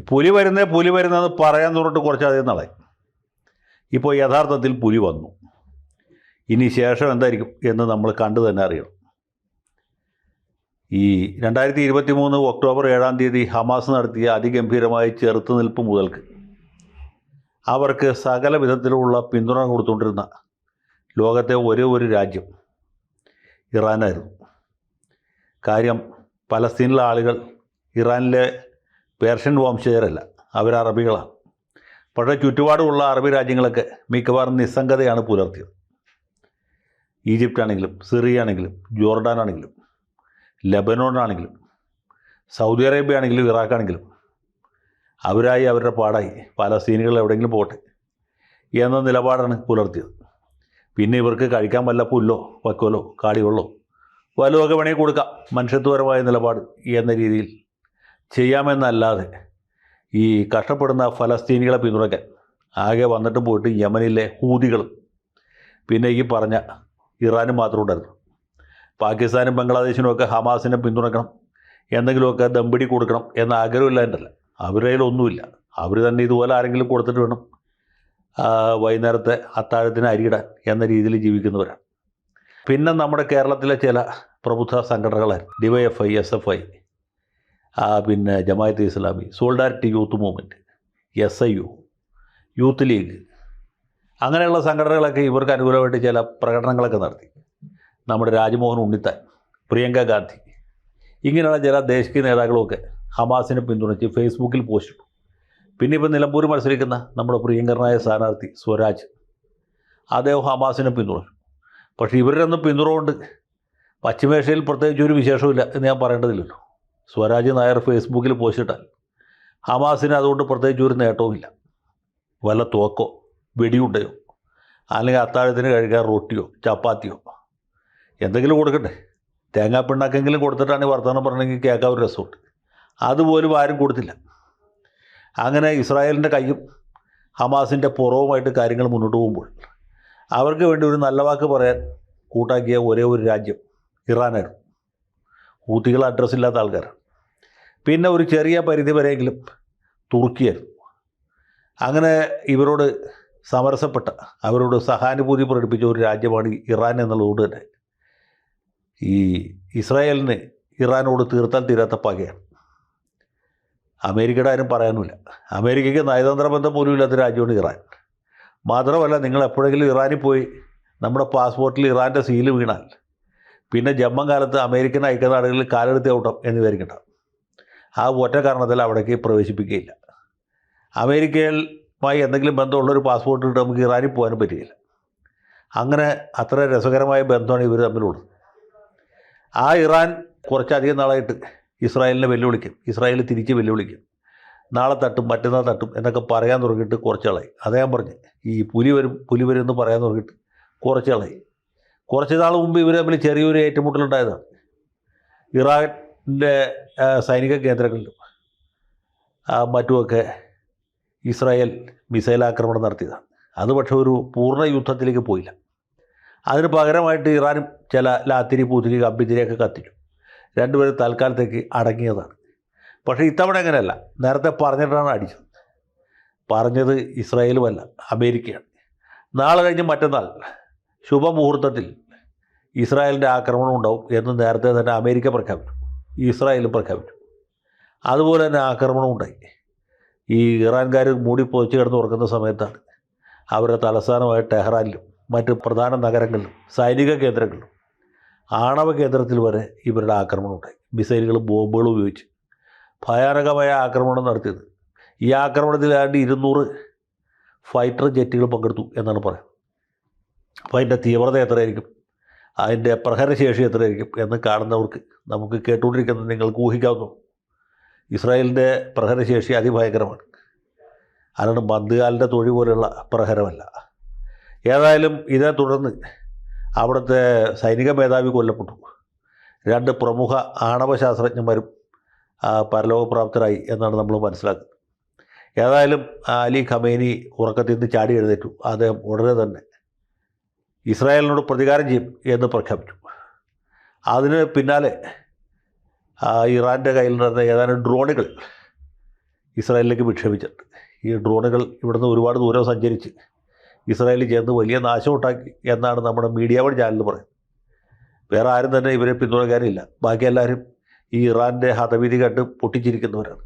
പുലി വരുന്നതെന്ന് പറയാൻ തുടങ്ങിട്ട് കുറച്ചധികം നാളായി. ഇപ്പോൾ യഥാർത്ഥത്തിൽ പുലി വന്നു. ഇനി ശേഷം എന്തായിരിക്കും എന്ന് നമ്മൾ കണ്ടു തന്നെ അറിയണം. ഈ 2023 ഒക്ടോബർ 7 ഹമാസ് നടത്തിയ അതിഗംഭീരമായ ചെറുത്തുനിൽപ്പ് മുതൽക്ക് അവർക്ക് സകല വിധത്തിലുള്ള പിന്തുണ കൊടുത്തുകൊണ്ടിരുന്ന ലോകത്തെ ഒരേ ഒരു രാജ്യം ഇറാനായിരുന്നു. കാര്യം പലസ്തീനിലെ ആളുകൾ ഇറാനിലെ പേർഷ്യൻ വംശജരല്ല, അവർ അറബികളാണ്. പക്ഷേ ചുറ്റുപാടുമുള്ള അറബി രാജ്യങ്ങളൊക്കെ മിക്കവാറും നിസ്സംഗതയാണ് പുലർത്തിയത്. ഈജിപ്റ്റ് ആണെങ്കിലും, സിറിയ ആണെങ്കിലും, ജോർഡാൻ ആണെങ്കിലും, ലെബനോൺ ആണെങ്കിലും, സൗദി അറേബ്യ ആണെങ്കിലും, ഇറാഖാണെങ്കിലും അവരായി അവരുടെ പാടായി പലസ്തീനികൾ എവിടെയെങ്കിലും പോട്ടെ എന്ന നിലപാടാണ് പുലർത്തിയത്. പിന്നെ ഇവർക്ക് കഴിക്കാൻ വല്ല പുല്ലോ വക്കോലോ കാടിവെള്ളോ വല്ലതൊക്കെ വേണമെങ്കിൽ കൊടുക്കാം, മനുഷ്യത്വപരമായ നിലപാട് എന്ന രീതിയിൽ ചെയ്യാമെന്നല്ലാതെ ഈ കഷ്ടപ്പെടുന്ന ഫലസ്തീനികളെ പിന്തുണയ്ക്കാൻ ആകെ വന്നിട്ട് പോയിട്ട് യമനിലെ ഹൂതികളും പിന്നെ ഈ പറഞ്ഞ ഇറാനും മാത്രം ഉണ്ടായിരുന്നു. പാകിസ്ഥാനും ബംഗ്ലാദേശിനും ഒക്കെ ഹമാസിനെ പിന്തുണക്കണം, എന്തെങ്കിലുമൊക്കെ ദമ്പിടി കൊടുക്കണം എന്ന ആഗ്രഹമില്ലാണ്ടല്ല, അവരുടെ കയ്യിലൊന്നുമില്ല. അവർ തന്നെ ഇതുപോലെ ആരെങ്കിലും കൊടുത്തിട്ട് വേണം വൈകുന്നേരത്തെ അത്താഴത്തിന് അരിയിടാൻ എന്ന രീതിയിൽ ജീവിക്കുന്നവരാണ്. പിന്നെ നമ്മുടെ കേരളത്തിലെ ചില പ്രബുദ്ധ സംഘടനകളായിരുന്നു DYFI, SFI, പിന്നെ Jamaat-e Islami, Solidarity Youth Movement, SIU, Youth League, അങ്ങനെയുള്ള സംഘടനകളൊക്കെ ഇവർക്ക് അനുകൂലമായിട്ട് ചില പ്രകടനങ്ങളൊക്കെ നടത്തി. നമ്മുടെ രാജ്മോഹൻ ഉണ്ണിത്താൻ, പ്രിയങ്ക ഗാന്ധി, ഇങ്ങനെയുള്ള ചില ദേശീയ നേതാക്കളുമൊക്കെ ഹമാസിനെ പിന്തുണച്ച് ഫേസ്ബുക്കിൽ പോസ്റ്റ് ഇട്ടു. പിന്നെ ഇപ്പോൾ നിലമ്പൂർ മത്സരിക്കുന്ന നമ്മുടെ പ്രിയങ്കരനായ സ്ഥാനാർത്ഥി സ്വരാജ്, അദ്ദേഹം ഹമാസിനെ പിന്തുണച്ചു. പക്ഷേ ഇവരുടെ ഒന്നും പിന്തുണ കൊണ്ട് പശ്ചിമേഷ്യയിൽ പ്രത്യേകിച്ച് ഒരു വിശേഷമില്ല എന്ന് ഞാൻ പറയേണ്ടതില്ലല്ലോ. സ്വരാജ് നായർ ഫേസ്ബുക്കിൽ പോസ്റ്റ് ഇട്ടാൽ ഹമാസിന് അതുകൊണ്ട് പ്രത്യേകിച്ച് ഒരു നേട്ടവുമില്ല. വല്ല തോക്കോ വെടിയുണ്ടയോ അല്ലെങ്കിൽ അത്താഴത്തിന് കഴിക്കാൻ റൊട്ടിയോ ചപ്പാത്തിയോ എന്തെങ്കിലും കൊടുക്കട്ടെ. തേങ്ങാപ്പിണ്ണാക്കെങ്കിലും കൊടുത്തിട്ടാണ് വർത്തമാനം പറഞ്ഞെങ്കിൽ കേൾക്കാൻ ഒരു രസമുണ്ട്. അതുപോലും ആരും കൊടുത്തില്ല. അങ്ങനെ ഇസ്രായേലിൻ്റെ കയ്യും ഹമാസിൻ്റെ പുറവുമായിട്ട് കാര്യങ്ങൾ മുന്നോട്ട് പോകുമ്പോൾ അവർക്ക് വേണ്ടി ഒരു നല്ല വാക്ക് പറയാൻ കൂട്ടാക്കിയ ഒരേ ഒരു രാജ്യം ഇറാനായിരുന്നു. ഹൂത്തികൾ അഡ്രസ്സ് ഇല്ലാത്ത ആൾക്കാരാണ്. പിന്നെ ഒരു ചെറിയ പരിധി വരെയെങ്കിലും തുർക്കിയായിരുന്നു. അങ്ങനെ ഇവരോട് സമരസപ്പെട്ട, അവരോട് സഹാനുഭൂതി പ്രകടിപ്പിച്ച ഒരു രാജ്യമാണ് ഇറാൻ എന്നുള്ളതുകൊണ്ട് തന്നെ ഈ ഇസ്രായേലിന് ഇറാനോട് തീർത്താൽ തീരാത്ത പകയാണ്. അമേരിക്കയുടെ ആരും പറയാനുമില്ല. അമേരിക്കയ്ക്ക് നയതന്ത്ര ബന്ധം പോലും ഇല്ലാത്ത രാജ്യമാണ് ഇറാൻ. മാത്രമല്ല, നിങ്ങൾ എപ്പോഴെങ്കിലും ഇറാനിൽ പോയി നമ്മുടെ പാസ്പോർട്ടിൽ ഇറാൻ്റെ സീല് വീണാൽ പിന്നെ ജമ്മം കാലത്ത് അമേരിക്കൻ ഐക്യനാടുകളിൽ കാലെടുത്ത് ഔട്ടം എന്ന് വിചാരിക്കണ്ട. ആ ഒറ്റ കാരണത്തിൽ അവിടേക്ക് പ്രവേശിപ്പിക്കുകയില്ല. അമേരിക്കയുമായി എന്തെങ്കിലും ബന്ധമുള്ളൊരു പാസ്പോർട്ട് ഇട്ട് നമുക്ക് ഇറാനിൽ പോകാനും പറ്റുകയില്ല. അങ്ങനെ അത്ര രസകരമായ ബന്ധമാണ് ഇവർ തമ്മിലുള്ളത്. ആ ഇറാൻ കുറച്ചധികം നാളായിട്ട് ഇസ്രായേലിനെ വെല്ലുവിളിക്കും, ഇസ്രായേൽ തിരിച്ച് വെല്ലുവിളിക്കും, നാളെ തട്ടും മറ്റന്നാൾ തട്ടും എന്നൊക്കെ പറയാൻ തുടങ്ങിയിട്ട് കുറച്ചാളായി. അതേ ഞാൻ പറഞ്ഞ് ഈ പുലി വരും എന്ന് പറയാൻ തുടങ്ങിയിട്ട് കുറച്ചാളായി. കുറച്ച് നാൾ മുമ്പ് ഇവർ തമ്മിൽ ചെറിയൊരു ഏറ്റുമുട്ടലുണ്ടായതാണ്. ഇറാൻ്റെ സൈനിക കേന്ദ്രങ്ങളിലും മറ്റുമൊക്കെ ഇസ്രായേൽ മിസൈൽ ആക്രമണം നടത്തിയതാണ്. അത് പക്ഷേ ഒരു പൂർണ്ണ യുദ്ധത്തിലേക്ക് പോയില്ല. അതിന് പകരമായിട്ട് ഇറാനും ചില ലാത്തിരി പൂത്തിരി കമ്പിത്തിരിയൊക്കെ കത്തിച്ചു. രണ്ടുപേരും തൽക്കാലത്തേക്ക് അടങ്ങിയതാണ്. പക്ഷേ ഇത്തവണ അങ്ങനെയല്ല. നേരത്തെ പറഞ്ഞിട്ടാണ് അടിച്ചത്. പറഞ്ഞത് ഇസ്രായേലുമല്ല, അമേരിക്കയാണ്. നാളെ കഴിഞ്ഞ് മറ്റന്നാൾ ശുഭമുഹൂർത്തത്തിൽ ഇസ്രായേലിൻ്റെ ആക്രമണം ഉണ്ടാവും എന്ന് നേരത്തെ തന്നെ അമേരിക്ക പ്രഖ്യാപിച്ചു, ഇസ്രായേലും പ്രഖ്യാപിച്ചു. അതുപോലെ തന്നെ ആക്രമണം ഉണ്ടായി. ഈ ഇറാൻകാർ മൂടി പൊതിച്ച് കിടന്ന് ഉറക്കുന്ന സമയത്താണ് അവരുടെ തലസ്ഥാനമായ ടെഹ്റാനിലും മറ്റ് പ്രധാന നഗരങ്ങളിലും സൈനിക കേന്ദ്രങ്ങളിലും ആണവ കേന്ദ്രത്തിൽ വരെ ഇവരുടെ ആക്രമണം ഉണ്ടായി. മിസൈലുകളും ബോംബുകളും ഉപയോഗിച്ച് ഭയാനകമായ ആക്രമണം നടത്തിയത്. ഈ ആക്രമണത്തിൽ ഏതാണ്ട് 200 ഫൈറ്റർ ജെറ്റുകൾ പങ്കെടുത്തു എന്നാണ് പറയുന്നത്. അപ്പോൾ അതിൻ്റെ തീവ്രത എത്രയായിരിക്കും, അതിൻ്റെ പ്രഹരശേഷി എത്രയായിരിക്കും എന്ന് കാണുന്നവർക്ക്, നമുക്ക് കേട്ടുകൊണ്ടിരിക്കുന്നത് നിങ്ങൾക്ക് ഊഹിക്കാവുന്നു. ഇസ്രായേലിൻ്റെ പ്രഹരശേഷി അതിഭയങ്കരമാണ്. അതാണ് ബന്ദുകാലിൻ്റെ തൊഴി പോലെയുള്ള പ്രഹരമല്ല. ഏതായാലും ഇതേ തുടർന്ന് അവിടുത്തെ സൈനിക മേധാവി കൊല്ലപ്പെട്ടു. 2 പ്രമുഖ ആണവ ശാസ്ത്രജ്ഞന്മാരും പരലോകപ്രാപ്തരായി എന്നാണ് നമ്മൾ മനസ്സിലാക്കുന്നത്. ഏതായാലും അലി ഖമേനി ഉറക്കത്തിൽ നിന്ന് ചാടി എഴുന്നേറ്റു. അദ്ദേഹം ഉടനെ തന്നെ ഇസ്രായേലിനോട് പ്രതികാരം ചെയ്യും എന്ന് പ്രഖ്യാപിച്ചു. അതിന് പിന്നാലെ ഇറാൻ്റെ കയ്യിൽ നടന്ന ഏതാനും ഡ്രോണുകൾ ഇസ്രായേലിലേക്ക് വിക്ഷേപിച്ചിട്ടുണ്ട്. ഈ ഡ്രോണുകൾ ഇവിടുന്ന് ഒരുപാട് ദൂരം സഞ്ചരിച്ച് ഇസ്രായേലിൽ ചേർന്ന് വലിയ നാശമുണ്ടാക്കി എന്നാണ് നമ്മുടെ മീഡിയ വൺ ചാനൽ പറയുന്നത്. വേറെ ആരും തന്നെ ഇവരെ പിന്തുണയ്ക്കാനില്ല. ബാക്കി എല്ലാവരും ഈ ഇറാൻ്റെ ഹതവിധി കണ്ട് പൊട്ടിച്ചിരിക്കുന്നവരാണ്.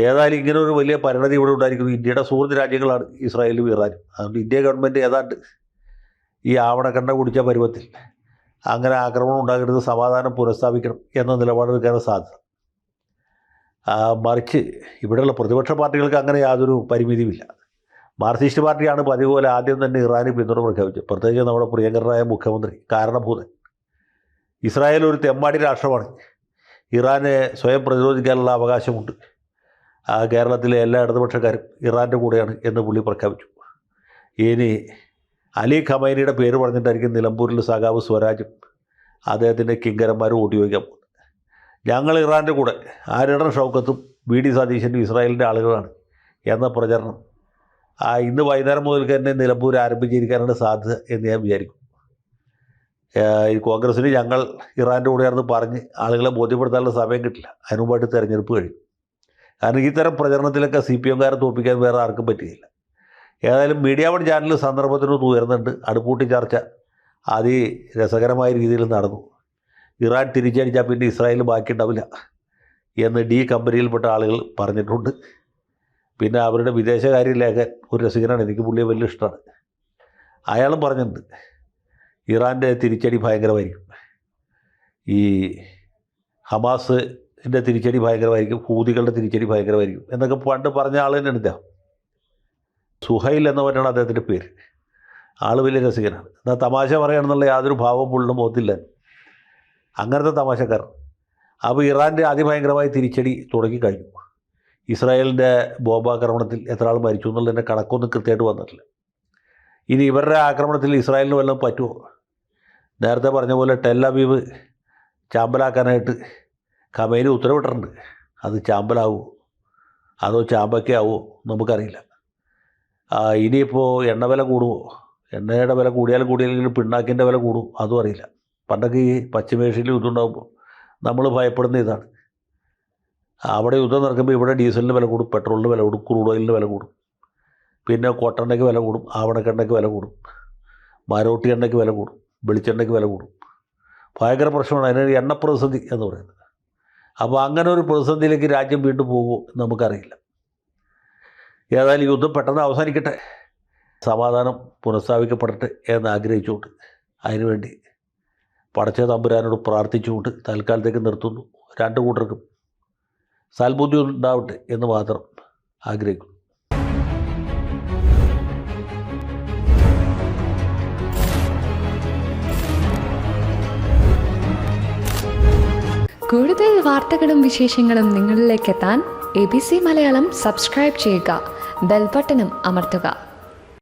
ഏതായാലും ഇങ്ങനെ ഒരു വലിയ പരിണതി ഇവിടെ ഉണ്ടായിരിക്കുന്നു. ഇന്ത്യയുടെ സുഹൃത്ത് രാജ്യങ്ങളാണ് ഇസ്രായേലും ഇറാനും. അതുകൊണ്ട് ഇന്ത്യ ഗവൺമെൻറ് ഏതാണ്ട് ഈ ആവണക്കണ്ണ കുടിച്ച പരുവത്തിൽ അങ്ങനെ ആക്രമണം ഉണ്ടാകരുത്, സമാധാനം പുനഃസ്ഥാപിക്കണം എന്ന നിലപാടെടുക്കാനുള്ള സാധ്യത. മറിച്ച് ഇവിടെയുള്ള പ്രതിപക്ഷ പാർട്ടികൾക്ക് അങ്ങനെ യാതൊരു പരിമിതിയുമില്ല. മാർക്സിസ്റ്റ് പാർട്ടിയാണ് പതിവ് പോലെ ആദ്യം തന്നെ ഇറാന് പിന്തുണ പ്രഖ്യാപിച്ചത്. പ്രത്യേകിച്ച് നമ്മുടെ പ്രിയങ്കരനായ മുഖ്യമന്ത്രി കാരണഭൂതൻ. ഇസ്രായേൽ ഒരു തെമ്മാടി രാഷ്ട്രമാണ്. ഇറാനെ സ്വയം പ്രതിരോധിക്കാനുള്ള അവകാശമുണ്ട്. കേരളത്തിലെ എല്ലാ ഇടതുപക്ഷക്കാരും ഇറാൻ്റെ കൂടെയാണ് എന്ന് പുള്ളി പ്രഖ്യാപിച്ചു. ഇനി അലി ഖമൈനിയുടെ പേര് പറഞ്ഞിട്ടായിരിക്കും നിലമ്പൂരിൽ സഖാവ് സ്വരാജും അദ്ദേഹത്തിൻ്റെ കിങ്കരന്മാരും വോട്ട് ചോദിക്കാൻ പോകുന്നത്. ഞങ്ങൾ ഇറാൻ്റെ കൂടെ, ആരിടൻ ഷൗക്കത്തും VD സതീശനും ഇസ്രായേലിൻ്റെ ആളുകളാണ് എന്ന പ്രചരണം ഇന്ന് വൈകുന്നേരം മുതൽക്ക് തന്നെ നിലമ്പൂർ ആരംഭിച്ചിരിക്കാനാണ് സാധ്യത എന്ന് ഞാൻ വിചാരിക്കും. ഈ കോൺഗ്രസ്സിന് ഞങ്ങൾ ഇറാൻ്റെ കൂടെയാണെന്ന് പറഞ്ഞ് ആളുകളെ ബോധ്യപ്പെടുത്താനുള്ള സമയം കിട്ടില്ല. അതിനുമുമ്പായിട്ട് തെരഞ്ഞെടുപ്പ് കഴിയും. കാരണം ഈ തരം പ്രചരണത്തിലൊക്കെ CPM-കാരെ തോൽപ്പിക്കാൻ വേറെ ആർക്കും പറ്റുകയില്ല. ഏതായാലും മീഡിയ വൺ ചാനൽ സന്ദർഭത്തിനൊന്ന് ഉയർന്നുണ്ട്. അടുപ്പൂട്ടി ചർച്ച രസകരമായ രീതിയിൽ നടന്നു. ഇറാൻ തിരിച്ചടിച്ചാൽ പിന്നെ ഇസ്രായേൽ ബാക്കിയുണ്ടാവില്ല എന്ന് D കമ്പനിയിൽപ്പെട്ട ആളുകൾ പറഞ്ഞിട്ടുണ്ട്. പിന്നെ അവരുടെ വിദേശകാര്യ ലേഖകൻ ഒരു രസികനാണ്, എനിക്ക് പുള്ളിയെ വലിയ ഇഷ്ടമാണ്. അയാളും പറഞ്ഞിട്ടുണ്ട് ഇറാൻ്റെ തിരിച്ചടി ഭയങ്കരമായിരിക്കും, ഈ ഹമാസിൻ്റെ തിരിച്ചടി ഭയങ്കരമായിരിക്കും, ഹൂതികളുടെ തിരിച്ചടി ഭയങ്കരമായിരിക്കും എന്നൊക്കെ പണ്ട് പറഞ്ഞ ആൾ തന്നെയാണ് ഇദ്ദേഹം. സുഹൈൽ എന്നവരാണ് അദ്ദേഹത്തിൻ്റെ പേര്. ആൾ വലിയ രസികനാണ്. എന്നാൽ തമാശ പറയുകയാണെന്നുള്ള യാതൊരു ഭാവം പുള്ളിയുടെ മുഖത്തില്ല. അങ്ങനത്തെ തമാശക്കാരൻ. അപ്പോൾ ഇറാൻ്റെ അതിഭയങ്കരമായ തിരിച്ചടി തുടങ്ങിക്കഴിഞ്ഞു. ഇസ്രായേലിൻ്റെ ബോംബാക്രമണത്തിൽ എത്ര ആൾ മരിച്ചു എന്നുള്ളതിൻ്റെ കണക്കൊന്നും കൃത്യമായിട്ട് വന്നിട്ടില്ല. ഇനി ഇവരുടെ ആക്രമണത്തിൽ ഇസ്രായേലിന് വല്ലതും പറ്റുമോ? നേരത്തെ പറഞ്ഞ പോലെ ടെൽ അവീവ് ചാമ്പലാക്കാനായിട്ട് ഖമൈനി ഉത്തരവിട്ടിട്ടുണ്ട്. അത് ചാമ്പലാവുമോ അതോ ചാമ്പയ്ക്കാവോ നമുക്കറിയില്ല. ഇനിയിപ്പോൾ എണ്ണ വില കൂടുമോ? എണ്ണയുടെ വില കൂടിയാലും പിണ്ണാക്കിൻ്റെ വില കൂടും, അതും അറിയില്ല. പണ്ടൊക്കെ ഈ പശ്ചിമേഷ്യയിൽ യുദ്ധം ഉണ്ടാകുമ്പോൾ നമ്മൾ ഭയപ്പെടുന്ന ഇതാണ്. അവിടെ യുദ്ധം നടക്കുമ്പോൾ ഇവിടെ ഡീസലിന് വില കൂടും, പെട്രോളിന് വില കൂടും, ക്രൂഡ് ഓയിലിന് വില കൂടും, പിന്നെ കോട്ടെണ്ണയ്ക്ക് വില കൂടും, ആവണക്കെണ്ണയ്ക്ക് വില കൂടും, മാരോട്ടി എണ്ണയ്ക്ക് വില കൂടും, വെളിച്ചെണ്ണയ്ക്ക് വില കൂടും. ഭയങ്കര പ്രശ്നമാണ്. അതിന് എണ്ണ പ്രതിസന്ധി എന്ന് പറയുന്നത്. അപ്പോൾ അങ്ങനെ ഒരു പ്രതിസന്ധിയിലേക്ക് രാജ്യം വീണ്ടും പോകുമോ നമുക്കറിയില്ല. ഏതായാലും യുദ്ധം പെട്ടെന്ന് അവസാനിക്കട്ടെ, സമാധാനം പുനഃസ്ഥാപിക്കപ്പെടട്ടെ എന്ന് ആഗ്രഹിച്ചുകൊണ്ട് അതിനുവേണ്ടി പടച്ച തമ്പുരാനോട് പ്രാർത്ഥിച്ചുകൊണ്ട് തൽക്കാലത്തേക്ക് നിർത്തുന്നു. രണ്ടു കൂട്ടർക്കും സൽബുദ്ധി ഉണ്ടാവട്ടെ എന്ന് മാത്രം ആഗ്രഹിക്കുന്നു. കൂടുതൽ വാർത്തകളും വിശേഷങ്ങളും നിങ്ങളിലേക്ക് എത്താൻ ABC മലയാളം സബ്സ്ക്രൈബ് ചെയ്യുക, ബെൽ ബട്ടണും അമർത്തുക.